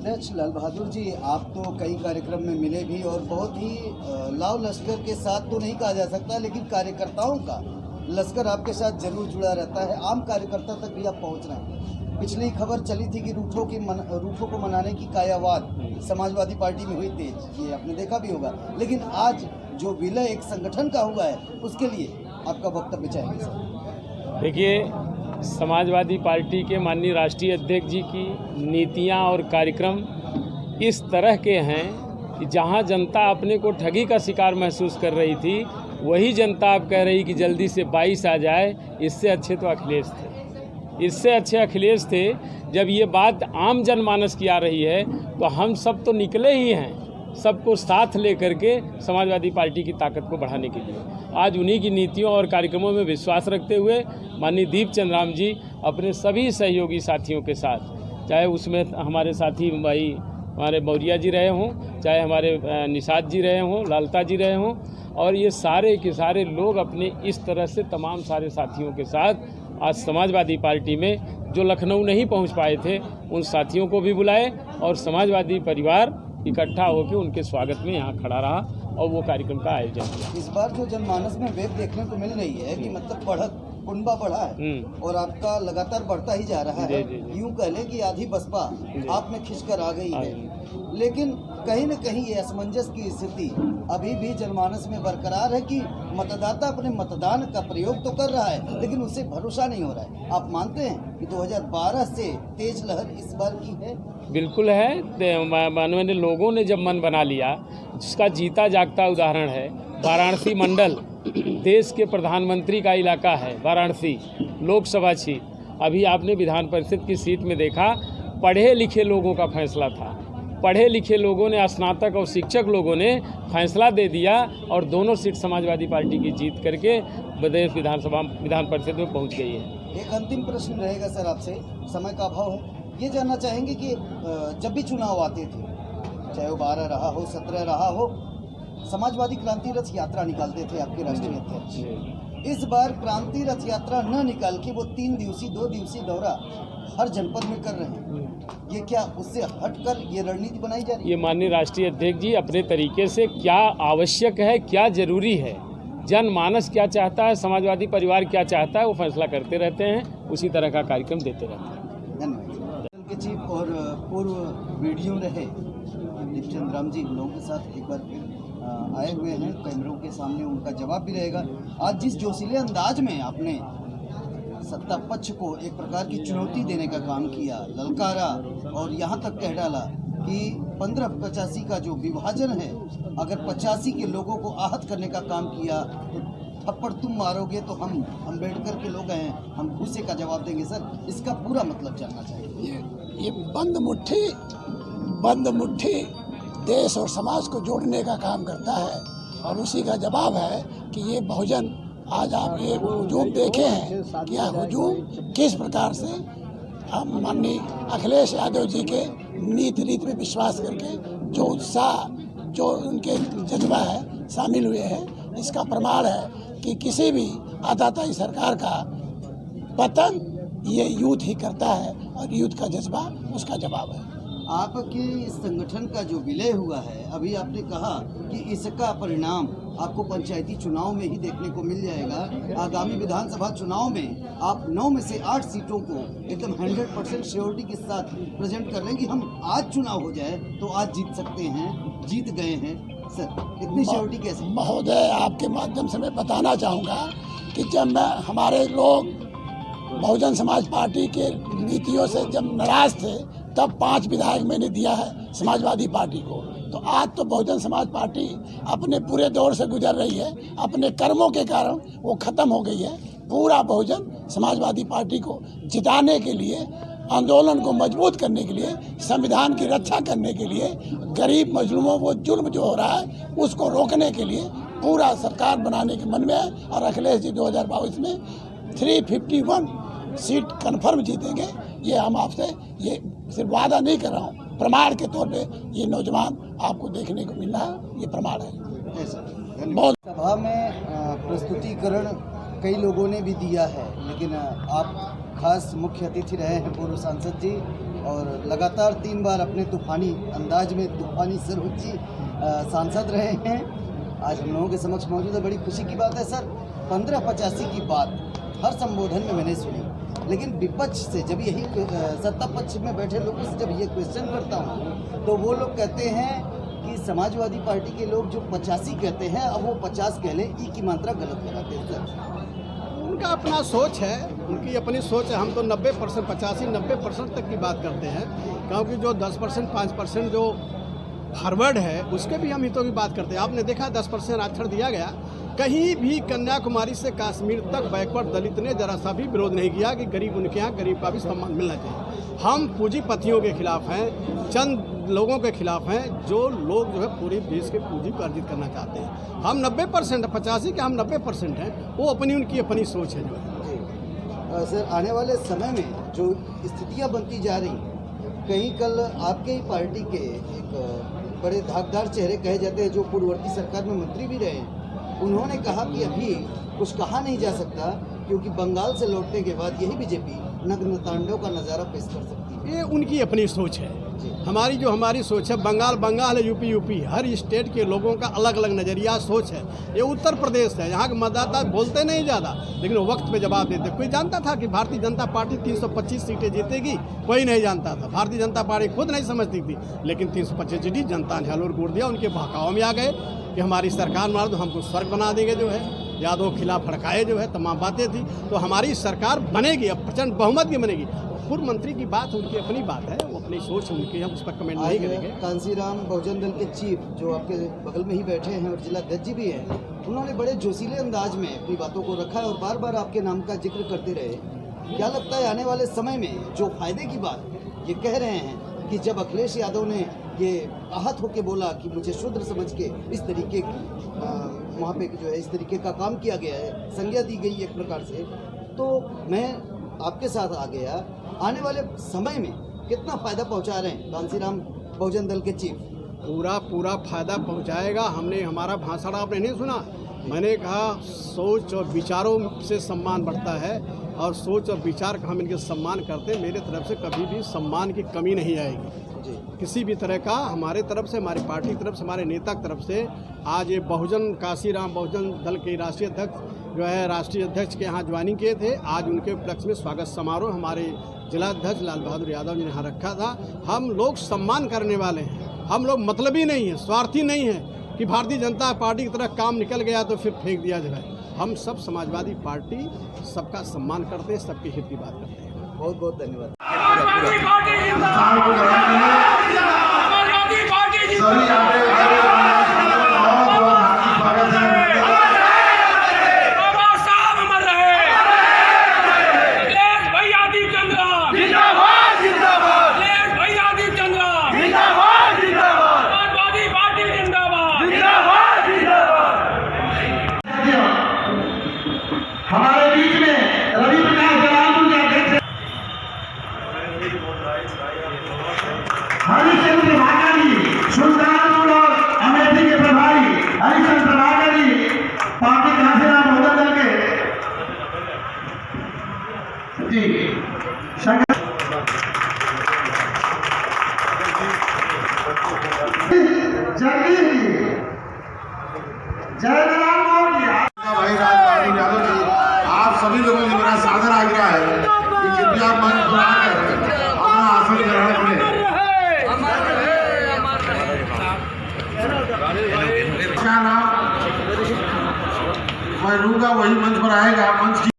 अध्यक्ष लाल बहादुर जी, आप तो कई कार्यक्रम में मिले भी और बहुत ही लाव लश्कर के साथ तो नहीं कहा जा सकता, लेकिन कार्यकर्ताओं का लश्कर आपके साथ जरूर जुड़ा रहता है। आम कार्यकर्ता तक भी आप पहुंच रहे हैं। पिछली खबर चली थी कि रूठों को मनाने की कायावाद समाजवादी पार्टी में हुई तेज, ये आपने देखा भी होगा। लेकिन आज जो विलय एक संगठन का हुआ है, उसके लिए आपका वक्तव्य चाहिए सर। देखिए, समाजवादी पार्टी के माननीय राष्ट्रीय अध्यक्ष जी की नीतियां और कार्यक्रम इस तरह के हैं कि जहां जनता अपने को ठगी का शिकार महसूस कर रही थी, वही जनता अब कह रही कि जल्दी से 22 आ जाए। इससे अच्छे तो अखिलेश थे, इससे अच्छे अखिलेश थे। जब ये बात आम जनमानस की आ रही है तो हम सब तो निकले ही हैं, सबको साथ लेकर के समाजवादी पार्टी की ताकत को बढ़ाने के लिए। आज उन्हीं की नीतियों और कार्यक्रमों में विश्वास रखते हुए माननीय दीपचंद राम जी अपने सभी सहयोगी साथियों के साथ, चाहे उसमें हमारे साथी भाई हमारे मौर्या जी रहे हों, चाहे हमारे निषाद जी रहे हों, लालता जी रहे हों, और ये सारे के सारे लोग अपने इस तरह से तमाम सारे साथियों के साथ आज समाजवादी पार्टी में जो लखनऊ नहीं पहुंच पाए थे, उन साथियों को भी बुलाए और समाजवादी परिवार इकट्ठा होकर उनके स्वागत में यहाँ खड़ा रहा और वो कार्यक्रम का आयोजन किया। इस बार जो जनमानस में वेग देखने को मिल रही है कि मतलब बढ़त कुंबा बढ़ा है और आपका लगातार बढ़ता ही जा रहा है। यूं कह लें कि आधी बसपा आप में खिंच कर आ गई है, लेकिन कहीं न कहीं ये असमंजस की स्थिति अभी भी जनमानस में बरकरार है कि मतदाता अपने मतदान का प्रयोग तो कर रहा है, लेकिन उससे भरोसा नहीं हो रहा है। आप मानते हैं कि 2012 से तेज लहर इस बार की है? बिल्कुल है। माननीय लोगों ने जब मन बना लिया, जिसका जीता जागता उदाहरण है वाराणसी मंडल, देश के प्रधानमंत्री का इलाका है वाराणसी लोकसभा सीट। अभी आपने विधान परिषद की सीट में देखा, पढ़े लिखे लोगों का फैसला था। पढ़े लिखे लोगों ने, स्नातक और शिक्षक लोगों ने फैसला दे दिया और दोनों सीट समाजवादी पार्टी की जीत करके प्रदेश विधान परिषद में पहुंच गई है। एक अंतिम प्रश्न रहेगा सर आपसे, समय का अभाव है। ये जानना चाहेंगे कि जब भी चुनाव आते थे, चाहे वो 12 रहा हो, 17 रहा हो, समाजवादी क्रांति रथ यात्रा निकालते थे आपके राष्ट्रीय अध्यक्ष। इस बार क्रांति रथ यात्रा न निकाल के वो 2 दिवसीय दौरा हर जनपद में कर रहे हैं। ये क्या उससे हटकर ये रणनीति बनाई जा रही है? ये माननीय राष्ट्रीय अध्यक्ष जी अपने तरीके से क्या आवश्यक है, क्या जरूरी है, जनमानस क्या चाहता है, समाजवादी परिवार क्या चाहता है, वो फैसला करते रहते हैं, उसी तरह का कार्यक्रम देते रहते हैं। धन्यवाद। के चीफ और पूर्व वीडियो रहे दीपचंद राम जी लोगों के साथ एक बार फिर आए हुए हैं कैमरों के सामने, उनका जवाब भी रहेगा। आज जिस जोशीले अंदाज में आपने सत्ता पक्ष को एक प्रकार की चुनौती देने का काम किया, ललकारा और यहाँ तक कह डाला कि 15-85 का जो विभाजन है, अगर 85 के लोगों को आहत करने का काम किया तो थप्पड़ तुम मारोगे तो हम अम्बेडकर के लोग हैं, हम गुस्से का जवाब देंगे। सर, इसका पूरा मतलब जानना चाहिए। ये बंद मुट्ठी देश और समाज को जोड़ने का काम करता है और उसी का जवाब है कि ये बहुजन, आज आप ये हुजूम देखे हैं कि यह हुजूम किस प्रकार से हम माननीय अखिलेश यादव जी के नीति में विश्वास करके जो उत्साह, जो उनके जज्बा है शामिल हुए हैं। इसका प्रमाण है कि किसी भी आताताई सरकार का पतन ये यूथ ही करता है और यूथ का जज्बा उसका जवाब है। आपके इस संगठन का जो विलय हुआ है, अभी आपने कहा कि इसका परिणाम आपको पंचायती चुनाव में ही देखने को मिल जाएगा। आगामी विधानसभा चुनाव में आप 9 में से 8 सीटों को एकदम 100% श्योरिटी के साथ प्रेजेंट कर रहे हैं कि हम आज चुनाव हो जाए तो आज जीत सकते हैं, जीत गए हैं। सर, इतनी श्योरिटी कैसे? महोदय, आपके माध्यम से मैं बताना चाहूँगा कि जब हमारे लोग बहुजन समाज पार्टी के नीतियों से जब नाराज थे, तब 5 विधायक मैंने दिया है समाजवादी पार्टी को। तो आज तो बहुजन समाज पार्टी अपने पूरे दौर से गुजर रही है, अपने कर्मों के कारण वो खत्म हो गई है। पूरा बहुजन समाजवादी पार्टी को जिताने के लिए, आंदोलन को मजबूत करने के लिए, संविधान की रक्षा करने के लिए, गरीब मजलूमों को जुल्म जो हो रहा है उसको रोकने के लिए पूरा सरकार बनाने के मन में है। और अखिलेश जी 2022 में 351 सीट कन्फर्म जीतेंगे। ये हम आपसे ये सिर्फ वादा नहीं कर रहा हूँ, प्रमाण के तौर पे ये नौजवान आपको देखने को मिल रहा है, ये प्रमाण है। बहुत सभा में प्रस्तुतिकरण कई लोगों ने भी दिया है, लेकिन आप खास मुख्य अतिथि रहे हैं पूर्व सांसद जी, और लगातार 3 बार अपने तूफानी अंदाज में तूफानी सर्वोच्च सांसद रहे हैं। आज हम लोगों के समक्ष मौजूद है। बड़ी खुशी की बात है सर, 1585 की बात हर संबोधन में मैंने सुनी, लेकिन विपक्ष से जब यही सत्ता पक्ष में बैठे लोगों से जब ये क्वेश्चन करता हूँ तो वो लोग कहते हैं कि समाजवादी पार्टी के लोग जो 85 कहते हैं अब वो 50 कह लें, ई की मात्रा गलत लगाते हैं सर। उनका अपना सोच है, उनकी अपनी सोच है। हम तो 90% 85-90% तक की बात करते हैं, क्योंकि जो 10% 5% जो फॉरवर्ड है उसके भी हम हितों की बात करते हैं। आपने देखा 10% आरक्षण दिया गया, कहीं भी कन्याकुमारी से कश्मीर तक बैकवर्ड दलित ने जरा सा भी विरोध नहीं किया कि गरीब उनके यहाँ गरीब का भी सम्मान मिलना चाहिए। हम पूंजीपतियों के खिलाफ हैं, चंद लोगों के खिलाफ हैं जो लोग जो है पूरे देश के पूंजी को अर्जित करना चाहते हैं। हम 90% 85 के हम 90% हैं, वो अपनी उनकी अपनी सोच है जो है। सर आने वाले समय में जो स्थितियाँ बनती जा रही, कहीं कल आपके ही पार्टी के एक बड़े धाकदार चेहरे कहे जाते हैं जो पूर्ववर्ती सरकार में मंत्री भी रहे, उन्होंने कहा कि अभी कुछ कहा नहीं जा सकता क्योंकि बंगाल से लौटने के बाद यही बीजेपी नग्न तांडव का नज़ारा पेश कर सकती है। ये उनकी अपनी सोच है। हमारी सोच है, बंगाल है, यूपी, हर स्टेट के लोगों का अलग अलग नज़रिया सोच है। ये उत्तर प्रदेश है, यहाँ के मतदाता बोलते नहीं ज़्यादा, लेकिन वक्त पे जवाब देते। कोई जानता था कि भारतीय जनता पार्टी 325 सीटें जीतेगी? कोई नहीं जानता था। भारतीय जनता पार्टी खुद नहीं समझती थी, लेकिन 325 सीटें जनता ने हलोर गोड़ दिया। उनके बहकाव में आ गए कि हमारी सरकार मार दो, हमको स्वर्ग बना देंगे जो है, यादव खिलाफ फड़काए जो है, तमाम बातें थी। तो हमारी सरकार बनेगी, अब प्रचंड बहुमत की बनेगी। पूर्व मंत्री की बात उनकी अपनी बात है, वो अपनी सोच उनकी, हम उस पर कमेंट नहीं करेंगे। कांसीराम बहुजन दल के चीफ जो आपके बगल में ही बैठे हैं और जिला अध्यक्ष जी भी हैं, उन्होंने बड़े जोशीले अंदाज में अपनी बातों को रखा है और बार बार आपके नाम का जिक्र करते रहे। क्या लगता है आने वाले समय में जो फायदे की बात ये कह रहे हैं कि जब अखिलेश यादव ने ये आहत होकर बोला कि मुझे शूद्र समझ के इस तरीके वहाँ पे जो है इस तरीके का काम किया गया है, संज्ञा दी गई एक प्रकार से, तो मैं आपके साथ आ गया। आने वाले समय में कितना फ़ायदा पहुंचा रहे हैं कांसीराम बहुजन दल के चीफ? पूरा फ़ायदा पहुंचाएगा। हमने हमारा भाषण आपने नहीं सुना, मैंने कहा सोच और विचारों से सम्मान बढ़ता है, और सोच और विचार का हम इनके सम्मान करते हैं। मेरे तरफ से कभी भी सम्मान की कमी नहीं आएगी किसी भी तरह का। हमारे तरफ से, हमारी पार्टी की तरफ से, हमारे नेता की तरफ से आज ये कांसीराम बहुजन दल के राष्ट्रीय अध्यक्ष जो है राष्ट्रीय अध्यक्ष के यहाँ ज्वाइनिंग किए थे। आज उनके उपलक्ष्य में स्वागत समारोह हमारे जिला अध्यक्ष लाल बहादुर यादव जी ने यहाँ रखा था। हम लोग सम्मान करने वाले हैं, हम लोग मतलबी नहीं हैं, स्वार्थी नहीं हैं कि भारतीय जनता पार्टी की तरह काम निकल गया तो फिर फेंक दिया जाए। हम सब समाजवादी पार्टी सबका सम्मान करते हैं, सबके हित की बात करते हैं। बहुत बहुत धन्यवाद। हमारे बीच में रवि प्रकाश जलालपुर के अध्यक्ष हरिचंद्र भागा जी, सुल्तानपुर और अमेठी के प्रभारी हरिचंद्र भागा जी, पार्टी कांसीराम बहुजन दल के जी भाई राजपाल यादव जी, आप सभी लोगों से मेरा सादर आग्रह है कि कृपया मंच पर आकर अपना आसन ग्रहण करें। क्या नाम मैं लूंगा वही मंच पर आएगा। मंच की